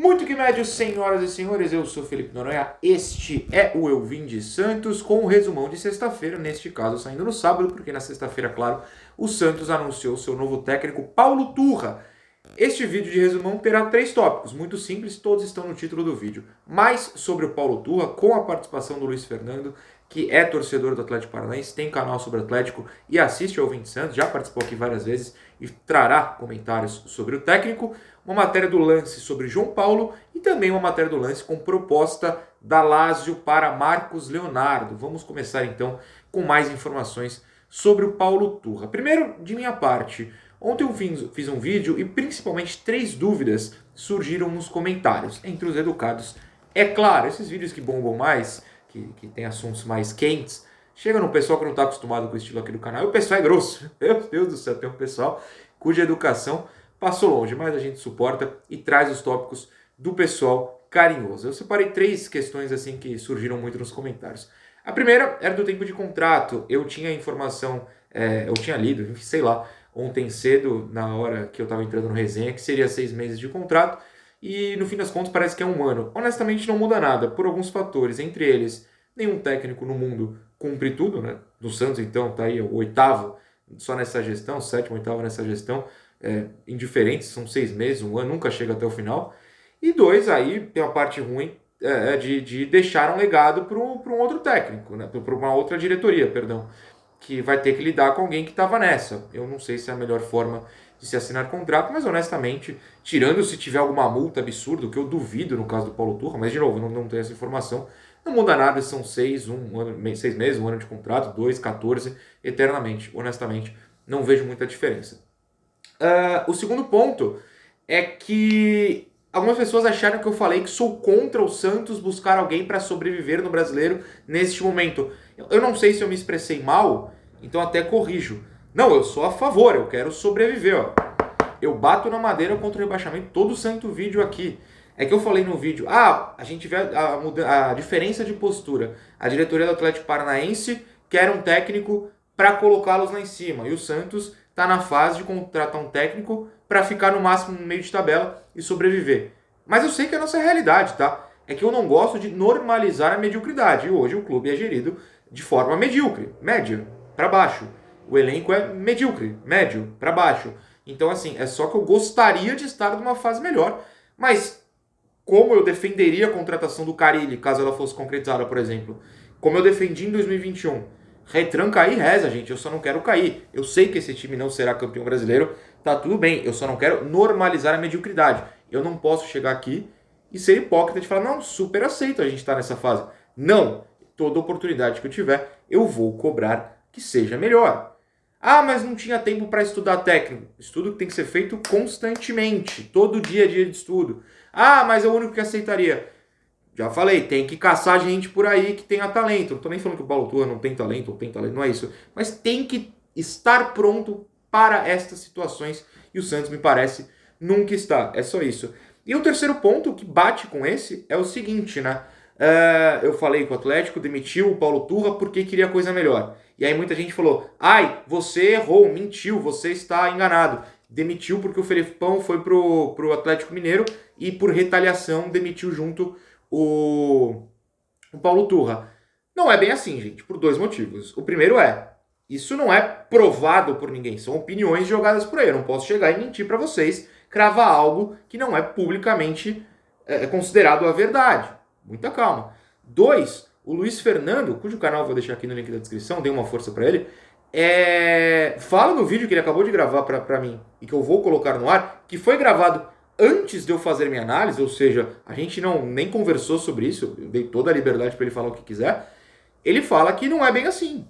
Muito que médio, senhoras e senhores, eu sou Felipe Noronha, este é o Eu Vim de Santos com o resumão de sexta-feira, neste caso saindo no sábado, porque na sexta-feira, claro, o Santos anunciou seu novo técnico, Paulo Turra. Este vídeo de resumão terá 3 tópicos, muito simples, todos estão no título do vídeo. Mais sobre o Paulo Turra, com a participação do Luiz Fernando, que é torcedor do Atlético Paranaense, tem canal sobre Atlético e assiste ao Eu Vim de Santos, já participou aqui várias vezes e trará comentários sobre o técnico. Uma matéria do Lance sobre João Paulo e também uma matéria do Lance com proposta da Lazio para Marcos Leonardo. Vamos começar então com mais informações sobre o Paulo Turra. Primeiro, de minha parte, ontem eu fiz um vídeo e principalmente 3 dúvidas surgiram nos comentários, entre os educados. É claro, esses vídeos que bombam mais, que tem assuntos mais quentes, chega no pessoal que não está acostumado com o estilo aqui do canal, e o pessoal é grosso. Meu Deus do céu, tem um pessoal cuja educação passou longe, mas a gente suporta e traz os tópicos do pessoal carinhoso. Eu separei 3 questões assim que surgiram muito nos comentários. A primeira era do tempo de contrato. Eu tinha informação, eu tinha lido, sei lá, ontem cedo, na hora que eu estava entrando no resenha, que seria 6 meses de contrato, e no fim das contas parece que é 1 ano. Honestamente não muda nada, por alguns fatores, entre eles, nenhum técnico no mundo cumpre tudo, né? Do Santos então tá aí o 8º só nessa gestão, 7º, 8º nessa gestão, indiferentes, são 6 meses, 1 ano, nunca chega até o final. E 2, aí tem a parte ruim de deixar um legado para um outro técnico, né? Para uma outra diretoria, perdão, que vai ter que lidar com alguém que estava nessa. Eu não sei se é a melhor forma de se assinar contrato, mas honestamente, tirando se tiver alguma multa absurda, que eu duvido no caso do Paulo Turra, mas de novo, não tenho essa informação, não muda nada, são 6 meses, 1 ano de contrato, 2, 14, eternamente. Honestamente, não vejo muita diferença. O segundo ponto é que algumas pessoas acharam que eu falei que sou contra o Santos buscar alguém para sobreviver no Brasileiro neste momento. Eu não sei se eu me expressei mal, então até corrijo. Não, eu sou a favor, eu quero sobreviver. Ó. Eu bato na madeira contra o rebaixamento todo santo vídeo aqui. É que eu falei no vídeo, a gente vê a diferença de postura. A diretoria do Atlético Paranaense quer um técnico para colocá-los lá em cima. E o Santos está na fase de contratar um técnico para ficar no máximo no meio de tabela e sobreviver. Mas eu sei que é a nossa realidade, tá? É que eu não gosto de normalizar a mediocridade. E hoje o clube é gerido de forma medíocre, média, para baixo. O elenco é medíocre, médio, para baixo. Então, assim, é só que eu gostaria de estar numa fase melhor. Mas como eu defenderia a contratação do Carille, caso ela fosse concretizada, por exemplo, como eu defendi em 2021, retranca aí e reza, gente, eu só não quero cair. Eu sei que esse time não será campeão brasileiro, tá tudo bem, eu só não quero normalizar a mediocridade. Eu não posso chegar aqui e ser hipócrita de falar, não, super aceito a gente estar nessa fase. Não, toda oportunidade que eu tiver, eu vou cobrar que seja melhor. Ah, mas não tinha tempo para estudar técnico. Estudo que tem que ser feito constantemente, todo dia é dia de estudo. Ah, mas é o único que aceitaria. Já falei, tem que caçar gente por aí que tenha talento. Não tô nem falando que o Paulo Turra não tem talento ou tem talento, não é isso. Mas tem que estar pronto para estas situações. E o Santos, me parece, nunca está. É só isso. E o terceiro ponto que bate com esse é o seguinte, né? Eu falei que o Atlético demitiu o Paulo Turra porque queria coisa melhor. E aí muita gente falou, ai, você errou, mentiu, você está enganado. Demitiu porque o Felipão foi pro Atlético Mineiro e por retaliação demitiu junto o Paulo Turra. Não é bem assim, gente, por 2 motivos. O primeiro isso não é provado por ninguém, são opiniões jogadas por aí. Eu não posso chegar e mentir para vocês, cravar algo que não é publicamente considerado a verdade. Muita calma. 2, o Luiz Fernando, cujo canal eu vou deixar aqui no link da descrição, dê uma força para ele, fala no vídeo que ele acabou de gravar para mim e que eu vou colocar no ar, que foi gravado antes de eu fazer minha análise, ou seja, a gente nem conversou sobre isso, eu dei toda a liberdade para ele falar o que quiser. Ele fala que não é bem assim.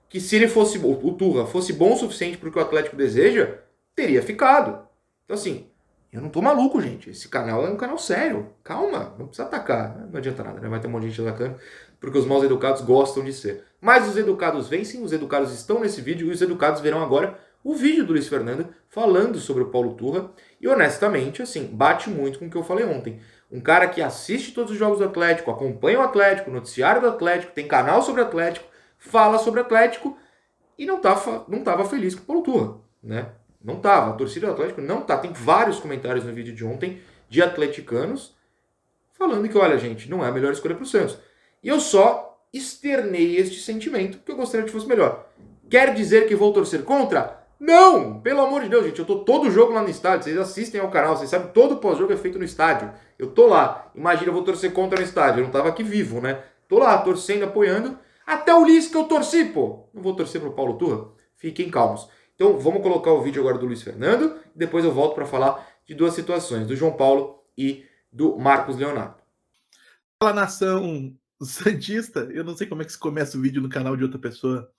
Que se ele fosse, o Turra, fosse bom o suficiente para o que o Atlético deseja, teria ficado. Então assim, eu não tô maluco, gente. Esse canal é um canal sério. Calma, não precisa atacar. Não adianta nada, né? Vai ter um monte de gente atacando, porque os maus educados gostam de ser. Mas os educados vencem, os educados estão nesse vídeo, e os educados verão agora o vídeo do Luiz Fernando falando sobre o Paulo Turra. E honestamente, assim, bate muito com o que eu falei ontem. Um cara que assiste todos os jogos do Atlético, acompanha o Atlético, o noticiário do Atlético, tem canal sobre o Atlético, fala sobre o Atlético e não tava feliz com o Paulo Turra, né? Não tava. A torcida do Atlético não tá. Tem vários comentários no vídeo de ontem de atleticanos falando que, olha, gente, não é a melhor escolha para o Santos. E eu só externei este sentimento que eu gostaria que fosse melhor. Quer dizer que vou torcer contra? Não! Pelo amor de Deus, gente, eu tô todo jogo lá no estádio, vocês assistem ao canal, vocês sabem, todo pós-jogo é feito no estádio. Eu tô lá. Imagina, eu vou torcer contra no estádio, eu não tava aqui vivo, né? Tô lá, torcendo, apoiando. Até o Lisca eu torci, pô. Não vou torcer pro Paulo Turra? Fiquem calmos. Então, vamos colocar o vídeo agora do Luiz Fernando, e depois eu volto para falar de duas situações, do João Paulo e do Marcos Leonardo. Fala, nação santista, eu não sei como é que se começa o vídeo no canal de outra pessoa.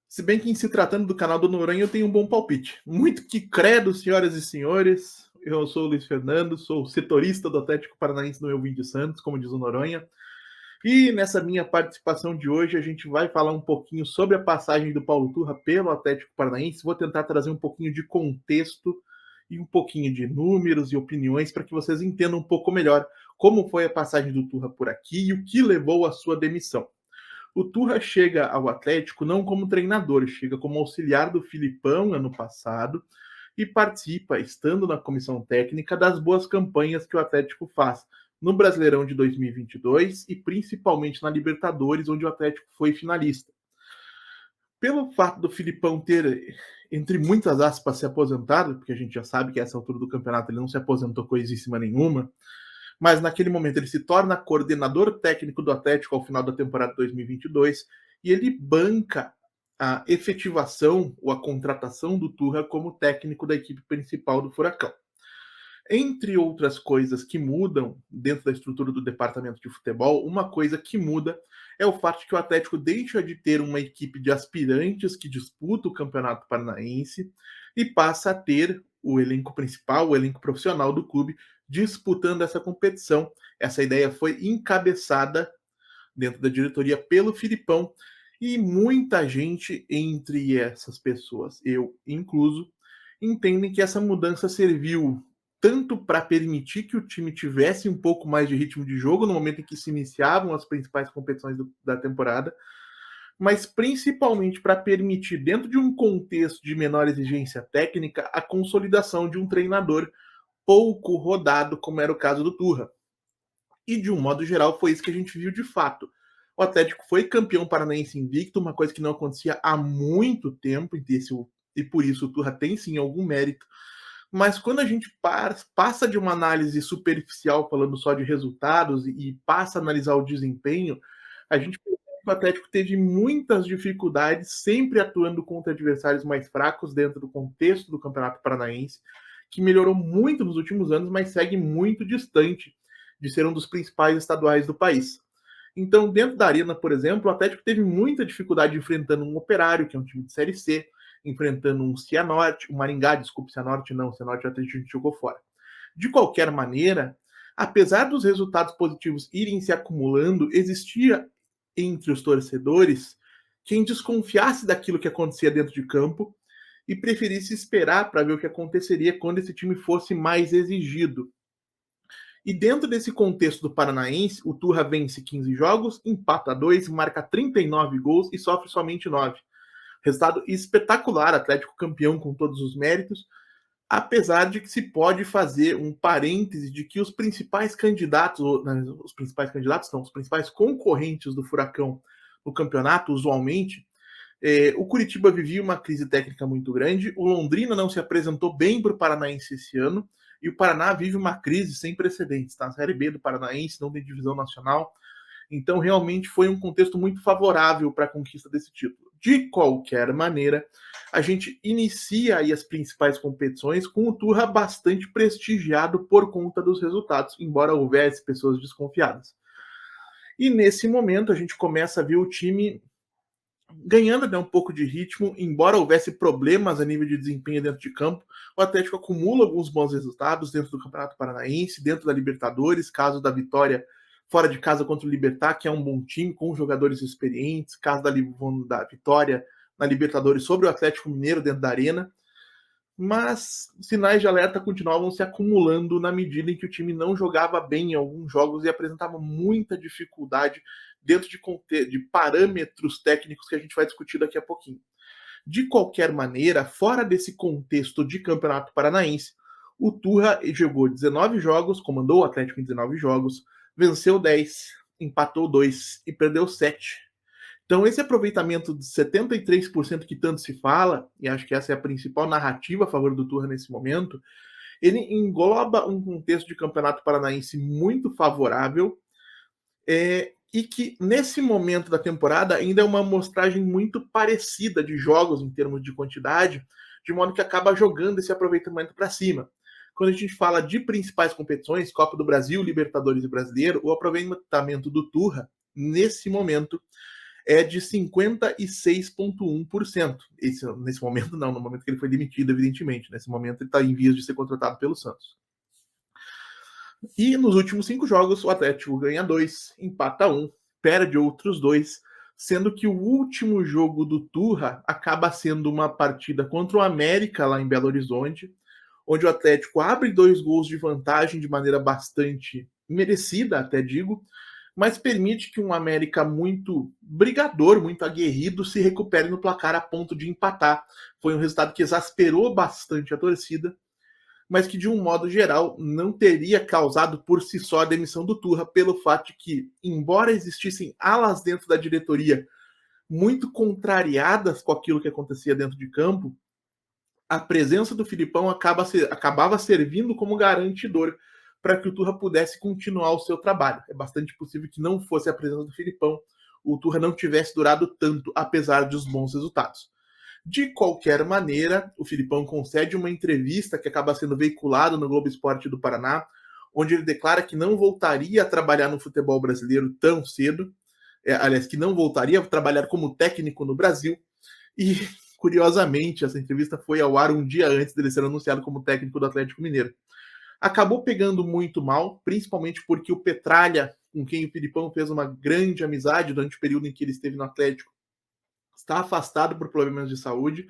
Se bem que em se tratando do canal do Noronha eu tenho um bom palpite. Muito que credo, senhoras e senhores. Eu sou o Luiz Fernando, sou setorista do Atlético Paranaense no Elvin de Santos, como diz o Noronha. E nessa minha participação de hoje a gente vai falar um pouquinho sobre a passagem do Paulo Turra pelo Atlético Paranaense. Vou tentar trazer um pouquinho de contexto e um pouquinho de números e opiniões para que vocês entendam um pouco melhor como foi a passagem do Turra por aqui e o que levou à sua demissão. O Turra chega ao Atlético não como treinador, chega como auxiliar do Filipão ano passado e participa, estando na comissão técnica, das boas campanhas que o Atlético faz no Brasileirão de 2022 e principalmente na Libertadores, onde o Atlético foi finalista. Pelo fato do Filipão ter, entre muitas aspas, se aposentado, porque a gente já sabe que a essa altura do campeonato ele não se aposentou coisíssima nenhuma, mas naquele momento ele se torna coordenador técnico do Atlético ao final da temporada 2022 e ele banca a efetivação ou a contratação do Turra como técnico da equipe principal do Furacão. Entre outras coisas que mudam dentro da estrutura do departamento de futebol, uma coisa que muda é o fato de que o Atlético deixa de ter uma equipe de aspirantes que disputa o Campeonato Paranaense e passa a ter o elenco principal, o elenco profissional do clube, disputando essa competição. Essa ideia foi encabeçada dentro da diretoria pelo Filipão e muita gente, entre essas pessoas, eu incluso, entendem que essa mudança serviu tanto para permitir que o time tivesse um pouco mais de ritmo de jogo no momento em que se iniciavam as principais competições da temporada, mas principalmente para permitir, dentro de um contexto de menor exigência técnica, a consolidação de um treinador pouco rodado, como era o caso do Turra. E de um modo geral, foi isso que a gente viu de fato. O Atlético foi campeão paranaense invicto, uma coisa que não acontecia há muito tempo, e por isso o Turra tem sim algum mérito. Mas quando a gente passa de uma análise superficial, falando só de resultados, e passa a analisar o desempenho, a gente percebe que o Atlético teve muitas dificuldades, sempre atuando contra adversários mais fracos dentro do contexto do Campeonato Paranaense, que melhorou muito nos últimos anos, mas segue muito distante de ser um dos principais estaduais do país. Então, dentro da Arena, por exemplo, o Atlético teve muita dificuldade enfrentando um Operário, que é um time de Série C, enfrentando um Cianorte, um Maringá, desculpe, Cianorte não, Cianorte o Atlético jogou fora. De qualquer maneira, apesar dos resultados positivos irem se acumulando, existia entre os torcedores quem desconfiasse daquilo que acontecia dentro de campo e preferisse esperar para ver o que aconteceria quando esse time fosse mais exigido. E dentro desse contexto do Paranaense, o Turra vence 15 jogos, empata 2, marca 39 gols e sofre somente 9. Resultado espetacular, Atlético campeão com todos os méritos, apesar de que se pode fazer um parêntese de que os principais candidatos, os principais concorrentes do Furacão no campeonato, usualmente, o Curitiba vivia uma crise técnica muito grande, o Londrina não se apresentou bem para o Paranaense esse ano, e o Paraná vive uma crise sem precedentes. Tá? A Série B do Paranaense não tem divisão nacional, então realmente foi um contexto muito favorável para a conquista desse título. De qualquer maneira, a gente inicia aí as principais competições com o Turra bastante prestigiado por conta dos resultados, embora houvesse pessoas desconfiadas. E nesse momento a gente começa a ver o time ganhando, né, um pouco de ritmo, embora houvesse problemas a nível de desempenho dentro de campo. O Atlético acumula alguns bons resultados dentro do Campeonato Paranaense, dentro da Libertadores, caso da vitória fora de casa contra o Libertad, que é um bom time, com jogadores experientes, caso da vitória na Libertadores sobre o Atlético Mineiro dentro da Arena. Mas sinais de alerta continuavam se acumulando na medida em que o time não jogava bem em alguns jogos e apresentava muita dificuldade dentro de parâmetros técnicos que a gente vai discutir daqui a pouquinho. De qualquer maneira, fora desse contexto de Campeonato Paranaense, O Turra jogou 19 jogos, comandou o Atlético em 19 jogos, venceu 10, empatou 2 e perdeu 7. Então, esse aproveitamento de 73% que tanto se fala, e acho que essa é a principal narrativa a favor do Turra nesse momento, ele engloba um contexto de campeonato paranaense muito favorável, e que nesse momento da temporada ainda é uma amostragem muito parecida de jogos em termos de quantidade, de modo que acaba jogando esse aproveitamento para cima. Quando a gente fala de principais competições, Copa do Brasil, Libertadores e Brasileiro, o aproveitamento do Turra, nesse momento, é de 56,1%. Nesse momento, não, no momento que ele foi demitido, evidentemente. Nesse momento, ele está em vias de ser contratado pelo Santos. E nos últimos 5 jogos, o Atlético ganha 2, empata 1, perde outros 2, sendo que o último jogo do Turra acaba sendo uma partida contra o América, lá em Belo Horizonte, onde o Atlético abre 2 gols de vantagem de maneira bastante merecida, até digo, mas permite que um América muito brigador, muito aguerrido, se recupere no placar a ponto de empatar. Foi um resultado que exasperou bastante a torcida, mas que de um modo geral não teria causado por si só a demissão do Turra, pelo fato de que, embora existissem alas dentro da diretoria muito contrariadas com aquilo que acontecia dentro de campo, a presença do Filipão acabava servindo como garantidor para que o Turra pudesse continuar o seu trabalho. É bastante possível que não fosse a presença do Filipão, o Turra não tivesse durado tanto, apesar dos bons resultados. De qualquer maneira, o Filipão concede uma entrevista que acaba sendo veiculada no Globo Esporte do Paraná, onde ele declara que não voltaria a trabalhar no futebol brasileiro tão cedo, aliás, que não voltaria a trabalhar como técnico no Brasil, e, curiosamente, essa entrevista foi ao ar um dia antes dele ser anunciado como técnico do Atlético Mineiro. Acabou pegando muito mal, principalmente porque o Petralha, com quem o Filipão fez uma grande amizade durante o período em que ele esteve no Atlético, está afastado por problemas de saúde.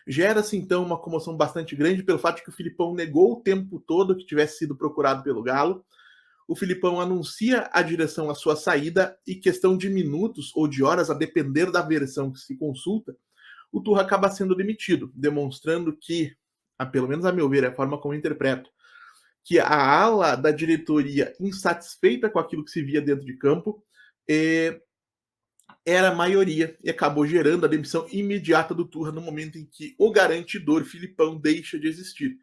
Gera-se, então, uma comoção bastante grande pelo fato de que o Filipão negou o tempo todo que tivesse sido procurado pelo Galo. O Filipão anuncia a direção a sua saída e, questão de minutos ou de horas, a depender da versão que se consulta, o Turra acaba sendo demitido, demonstrando que, pelo menos a meu ver, é a forma como eu interpreto, que a ala da diretoria, insatisfeita com aquilo que se via dentro de campo, era a maioria e acabou gerando a demissão imediata do Turra no momento em que o garantidor Filipão deixa de existir.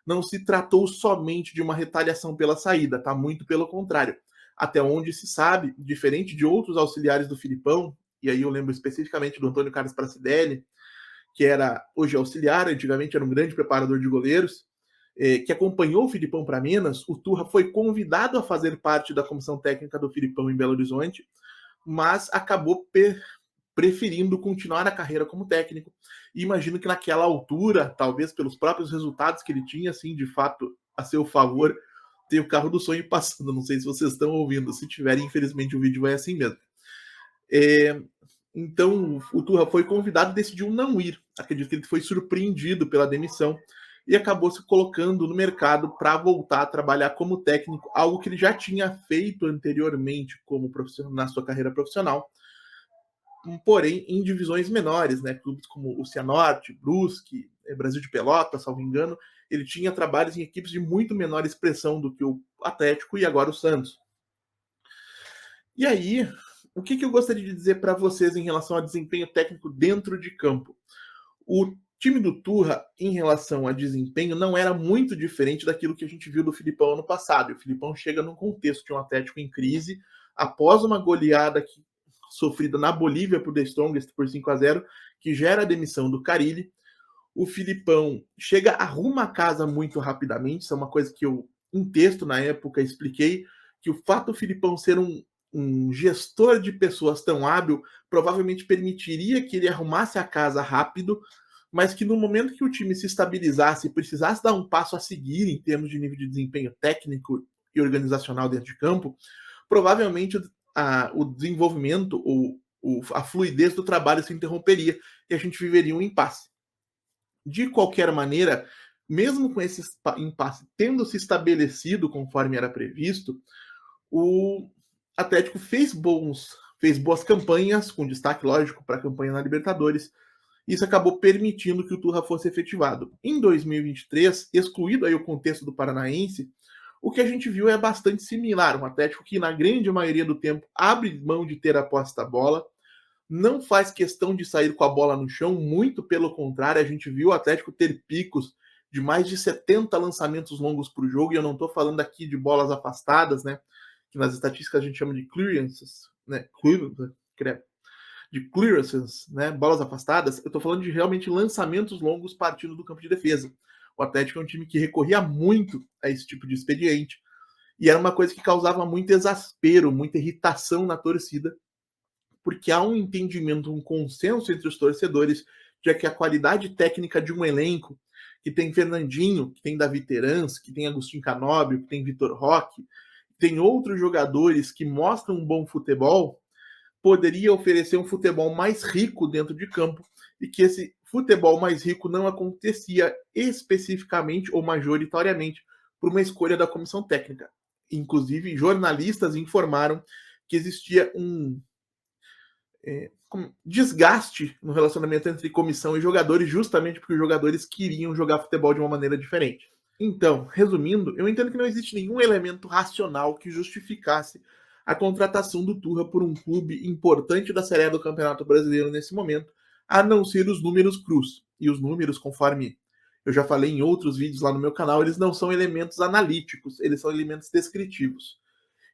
Não se tratou somente de uma retaliação pela saída, tá? Muito pelo contrário. Até onde se sabe, diferente de outros auxiliares do Filipão, e aí eu lembro especificamente do Antônio Carlos Pracidelli, que era hoje auxiliar, antigamente era um grande preparador de goleiros, que acompanhou o Filipão para Minas, o Turra foi convidado a fazer parte da comissão técnica do Filipão em Belo Horizonte, mas acabou preferindo continuar a carreira como técnico. E imagino que naquela altura, talvez pelos próprios resultados que ele tinha, assim, de fato, a seu favor, ter o carro do sonho passando. Não sei se vocês estão ouvindo. Se tiverem, infelizmente, o vídeo vai assim mesmo. Então, o Turra foi convidado e decidiu não ir. Acredito que ele foi surpreendido pela demissão e acabou se colocando no mercado para voltar a trabalhar como técnico, algo que ele já tinha feito anteriormente como profissional, na sua carreira profissional, porém em divisões menores, né? Clubes como o Cianorte, Brusque, Brasil de Pelotas, salvo engano, ele tinha trabalhos em equipes de muito menor expressão do que o Atlético e agora o Santos. E aí, o que eu gostaria de dizer para vocês em relação ao desempenho técnico dentro de campo? O time do Turra, em relação a desempenho, não era muito diferente daquilo que a gente viu do Filipão ano passado. E o Filipão chega num contexto de um Atlético em crise, após uma goleada sofrida na Bolívia por The Strongest por 5-0, que gera a demissão do Carille. O Filipão chega, arruma a casa muito rapidamente, isso é uma coisa que eu, em texto na época, expliquei, que o fato do Filipão ser um gestor de pessoas tão hábil provavelmente permitiria que ele arrumasse a casa rápido, mas que no momento que o time se estabilizasse e precisasse dar um passo a seguir em termos de nível de desempenho técnico e organizacional dentro de campo, provavelmente o desenvolvimento ou a fluidez do trabalho se interromperia e a gente viveria um impasse. De qualquer maneira, mesmo com esse impasse tendo se estabelecido conforme era previsto, o Atlético fez boas campanhas, com destaque, lógico, para a campanha na Libertadores, Isso acabou permitindo que o Turra fosse efetivado. Em 2023, excluído aí o contexto do Paranaense, o que a gente viu é bastante similar. Um Atlético que, na grande maioria do tempo, abre mão de ter a posse da bola, não faz questão de sair com a bola no chão, muito pelo contrário, a gente viu o Atlético ter picos de mais de 70 lançamentos longos por jogo, e eu não estou falando aqui de bolas afastadas, né? Que nas estatísticas a gente chama de clearances, né? De clearances, né? Bolas afastadas. Eu estou falando de realmente lançamentos longos partindo do campo de defesa. O Atlético é um time que recorria muito a esse tipo de expediente, e era uma coisa que causava muito exaspero, muita irritação na torcida, porque há um entendimento, um consenso entre os torcedores de que a qualidade técnica de um elenco, que tem Fernandinho, que tem Davi Terans, que tem Agostinho Canóbio, que tem Vitor Roque, que tem outros jogadores que mostram um bom futebol, poderia oferecer um futebol mais rico dentro de campo, e que esse futebol mais rico não acontecia especificamente ou majoritariamente por uma escolha da comissão técnica. Inclusive, jornalistas informaram que existia um desgaste no relacionamento entre comissão e jogadores, justamente porque os jogadores queriam jogar futebol de uma maneira diferente. Então, resumindo, eu entendo que não existe nenhum elemento racional que justificasse a contratação do Turra por um clube importante da Série A do Campeonato Brasileiro nesse momento, a não ser os números crus. E os números, conforme eu já falei em outros vídeos lá no meu canal, eles não são elementos analíticos, eles são elementos descritivos.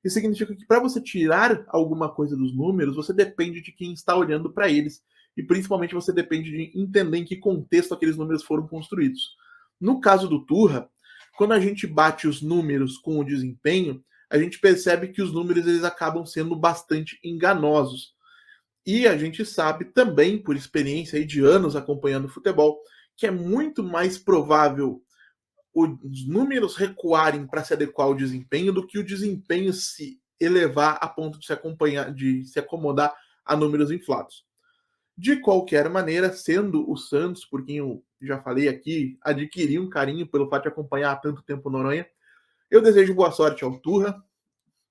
Isso significa que para você tirar alguma coisa dos números, você depende de quem está olhando para eles. E principalmente você depende de entender em que contexto aqueles números foram construídos. No caso do Turra, quando a gente bate os números com o desempenho, a gente percebe que os números eles acabam sendo bastante enganosos. E a gente sabe também, por experiência aí de anos acompanhando o futebol, que é muito mais provável os números recuarem para se adequar ao desempenho do que o desempenho se elevar a ponto de se acomodar a números inflados. De qualquer maneira, sendo o Santos, por quem eu já falei aqui, adquirir um carinho pelo fato de acompanhar há tanto tempo o Noronha, eu desejo boa sorte ao Turra,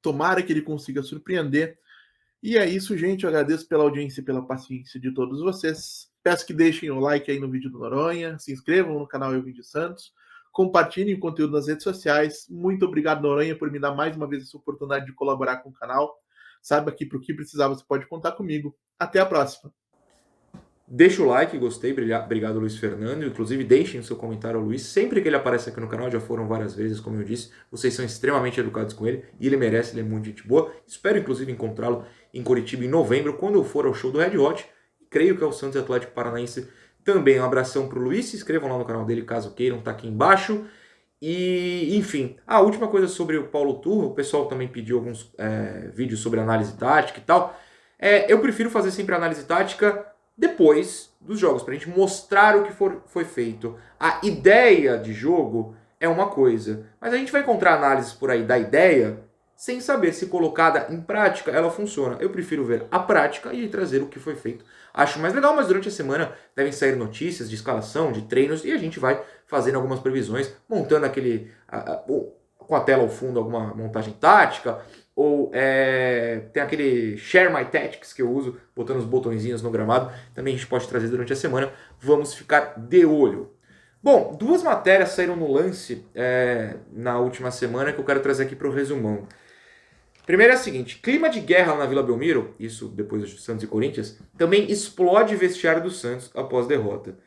tomara que ele consiga surpreender. E é isso, gente. Eu agradeço pela audiência e pela paciência de todos vocês. Peço que deixem o like aí no vídeo do Noronha, se inscrevam no canal Elvin de Santos, compartilhem o conteúdo nas redes sociais. Muito obrigado, Noronha, por me dar mais uma vez essa oportunidade de colaborar com o canal. Saiba que para o que precisar você pode contar comigo. Até a próxima. Deixa o like, gostei, obrigado Luiz Fernando. Inclusive deixem o seu comentário ao Luiz, sempre que ele aparece aqui no canal, já foram várias vezes, como eu disse, vocês são extremamente educados com ele, e ele merece, ele é muito gente boa. Espero inclusive encontrá-lo em Curitiba em novembro, quando eu for ao show do Red Hot, creio que é o Santos Atlético Paranaense também. Um abração pro Luiz, se inscrevam lá no canal dele caso queiram, tá aqui embaixo. E, enfim, a última coisa sobre o Paulo Turra, o pessoal também pediu alguns vídeos sobre análise tática e tal. Eu prefiro fazer sempre análise tática depois dos jogos, para a gente mostrar o que foi feito. A ideia de jogo é uma coisa, mas a gente vai encontrar análises por aí da ideia sem saber se colocada em prática ela funciona. Eu prefiro ver a prática e trazer o que foi feito. Acho mais legal, mas durante a semana devem sair notícias de escalação, de treinos, e a gente vai fazendo algumas previsões, montando aquele... com a tela ao fundo, alguma montagem tática, ou tem aquele Share My Tactics que eu uso, botando os botõezinhos no gramado, também a gente pode trazer durante a semana, vamos ficar de olho. Bom, duas matérias saíram no Lance na última semana que eu quero trazer aqui para o resumão. Primeiro é a seguinte, clima de guerra na Vila Belmiro, isso depois do Santos e Corinthians, também explode vestiário do Santos após derrota.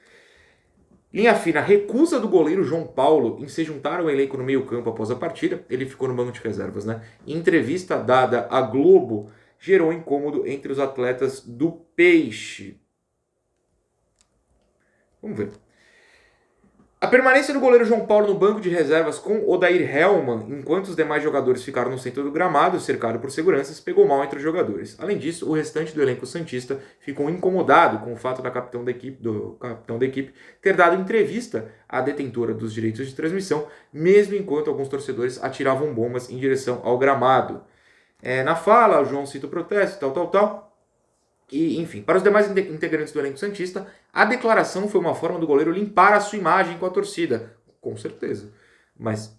Linha fina, recusa do goleiro João Paulo em se juntar ao elenco no meio-campo após a partida. Ele ficou no banco de reservas, né? Em entrevista dada à Globo, gerou incômodo entre os atletas do Peixe. Vamos ver. A permanência do goleiro João Paulo no banco de reservas com Odair Hellmann, enquanto os demais jogadores ficaram no centro do gramado, cercado por seguranças, pegou mal entre os jogadores. Além disso, o restante do elenco santista ficou incomodado com o fato do capitão da equipe ter dado entrevista à detentora dos direitos de transmissão, mesmo enquanto alguns torcedores atiravam bombas em direção ao gramado. Na fala, o João cita o protesto, tal. E, enfim, para os demais integrantes do elenco santista, a declaração foi uma forma do goleiro limpar a sua imagem com a torcida. Com certeza. Mas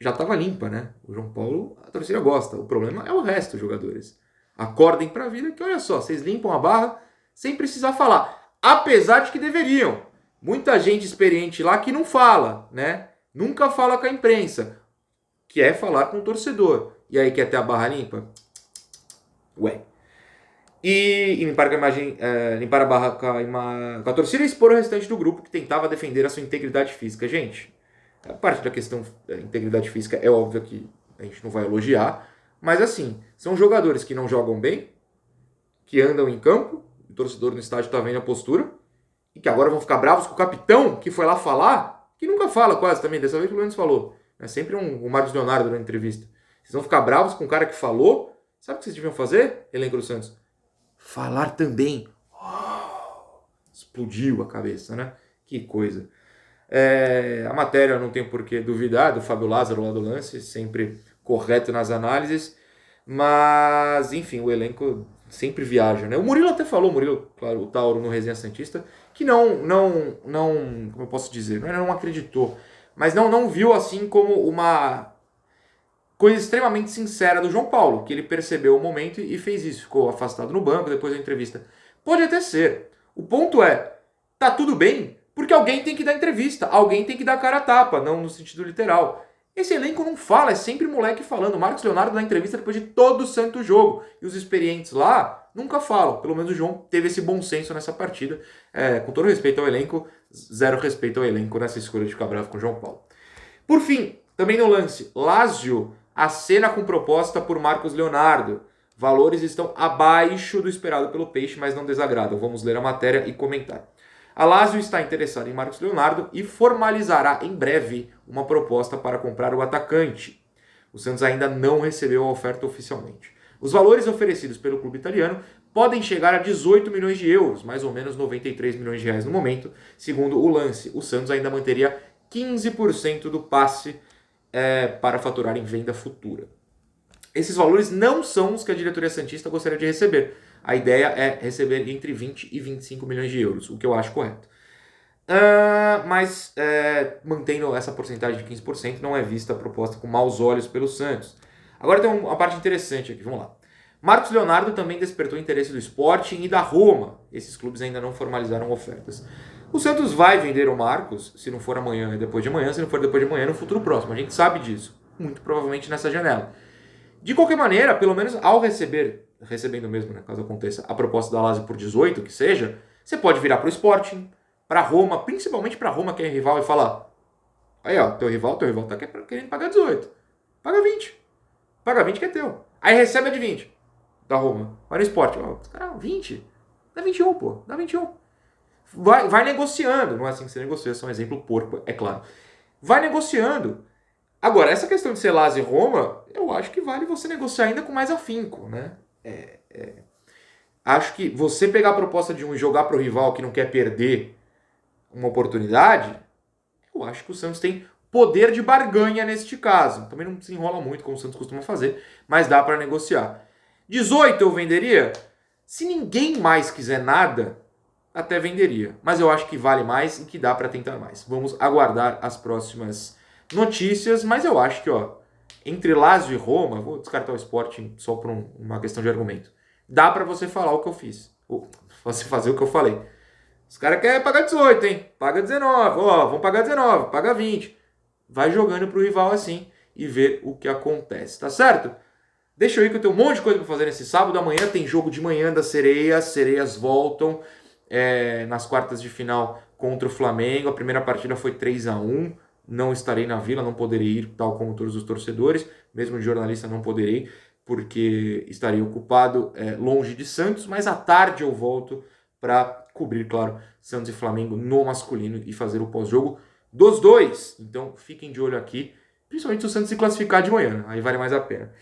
já estava limpa, né? O João Paulo, a torcida gosta. O problema é o resto, jogadores. Acordem para a vida que, olha só, vocês limpam a barra sem precisar falar. apesar de que deveriam. Muita gente experiente lá que não fala, né? Nunca fala com a imprensa, que é falar com o torcedor. E aí quer ter a barra limpa? Ué. E limpar, limpar a barra com a torcida e expor o restante do grupo que tentava defender a sua integridade física. Gente, a parte da questão da integridade física é óbvio que a gente não vai elogiar, mas assim, são jogadores que não jogam bem, que andam em campo, o torcedor no estádio está vendo a postura, e que agora vão ficar bravos com o capitão que foi lá falar, que nunca fala quase também, dessa vez pelo menos falou. É sempre o Marcos Leonardo na entrevista. Vocês vão ficar bravos com o cara que falou. Sabe o que vocês deviam fazer, elenco do Santos? Falar também. Oh, explodiu a cabeça, né? Que coisa. A matéria não tem por que duvidar do Fábio Lázaro lá do Lance, sempre correto nas análises. Mas, enfim, o elenco sempre viaja, né? O Murilo até falou, claro, o Tauro no Resenha Santista, que não, como eu posso dizer, não acreditou, mas não viu assim como uma coisa extremamente sincera do João Paulo, que ele percebeu o momento e fez isso, ficou afastado no banco depois da entrevista. Pode até ser. O ponto é, tá tudo bem, porque alguém tem que dar entrevista, alguém tem que dar cara a tapa, não no sentido literal. Esse elenco não fala, é sempre moleque falando. O Marcos Leonardo dá entrevista depois de todo o santo jogo. E os experientes lá nunca falam. Pelo menos o João teve esse bom senso nessa partida. Com todo respeito ao elenco, zero respeito ao elenco nessa escolha de ficar bravo com o João Paulo. Por fim, também no lance, Lazio acena com proposta por Marcos Leonardo. Valores estão abaixo do esperado pelo Peixe, mas não desagradam. Vamos ler a matéria e comentar. A Lazio está interessada em Marcos Leonardo e formalizará em breve uma proposta para comprar o atacante. O Santos ainda não recebeu a oferta oficialmente. Os valores oferecidos pelo clube italiano podem chegar a 18 milhões de euros, mais ou menos 93 milhões de reais no momento, segundo o Lance. O Santos ainda manteria 15% do passe para faturar em venda futura. Esses valores não são os que a diretoria santista gostaria de receber. A ideia é receber entre 20 e 25 milhões de euros, o que eu acho correto. Mas mantendo essa porcentagem de 15%, não é vista a proposta com maus olhos pelo Santos. Agora tem uma parte interessante aqui, vamos lá. Marcos Leonardo também despertou interesse do Sporting e da Roma. Esses clubes ainda não formalizaram ofertas. O Santos vai vender o Marcos, se não for amanhã, é depois de amanhã, se não for depois de amanhã, no futuro próximo. A gente sabe disso, muito provavelmente nessa janela. De qualquer maneira, pelo menos ao recebendo mesmo, né, caso aconteça, a proposta da Lazio por 18, que seja, você pode virar para o Sporting, para Roma, principalmente para Roma, que é rival, e falar: aí ó, teu rival tá querendo pagar 18, paga 20, paga 20 que é teu. Aí recebe a de 20 da Roma, vai no Sporting, ó, cara, 20, dá 21, pô, dá 21. Vai negociando, não é assim que você negocia, é um exemplo porco, é claro. Vai negociando. Agora, essa questão de ser Lazio e Roma, eu acho que vale você negociar ainda com mais afinco, né? Acho que você pegar a proposta de um e jogar para o rival que não quer perder uma oportunidade, eu acho que o Santos tem poder de barganha neste caso. Também não se enrola muito, como o Santos costuma fazer, mas dá para negociar. 18 eu venderia? Se ninguém mais quiser nada, até venderia. Mas eu acho que vale mais e que dá para tentar mais. Vamos aguardar as próximas notícias, mas eu acho que, ó, entre Lazio e Roma, vou descartar o Sporting só por uma questão de argumento, dá para você falar o que eu fiz, ou você fazer o que eu falei. Os caras querem pagar 18, hein? Paga 19, ó, vão pagar 19, paga 20. Vai jogando pro rival assim e ver o que acontece, tá certo? Deixa eu ir que eu tenho um monte de coisa para fazer nesse sábado. Amanhã tem jogo de manhã das Sereias voltam nas quartas de final contra o Flamengo. A primeira partida foi 3-1. Não estarei na Vila, não poderei ir, tal como todos os torcedores. Mesmo de jornalista não poderei, porque estarei ocupado longe de Santos. Mas à tarde eu volto para cobrir, claro, Santos e Flamengo no masculino e fazer o pós-jogo dos dois. Então fiquem de olho aqui, principalmente se o Santos se classificar de manhã, aí vale mais a pena.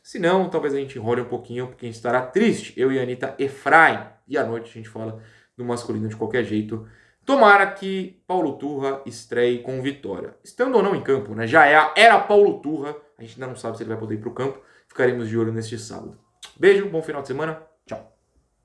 Se não, talvez a gente enrole um pouquinho, porque a gente estará triste, eu e a Anitta Efraim. E à noite a gente fala do masculino de qualquer jeito. Tomara que Paulo Turra estreie com vitória. Estando ou não em campo, né? Já era Paulo Turra, a gente ainda não sabe se ele vai poder ir para o campo. Ficaremos de olho neste sábado. Beijo, bom final de semana, tchau.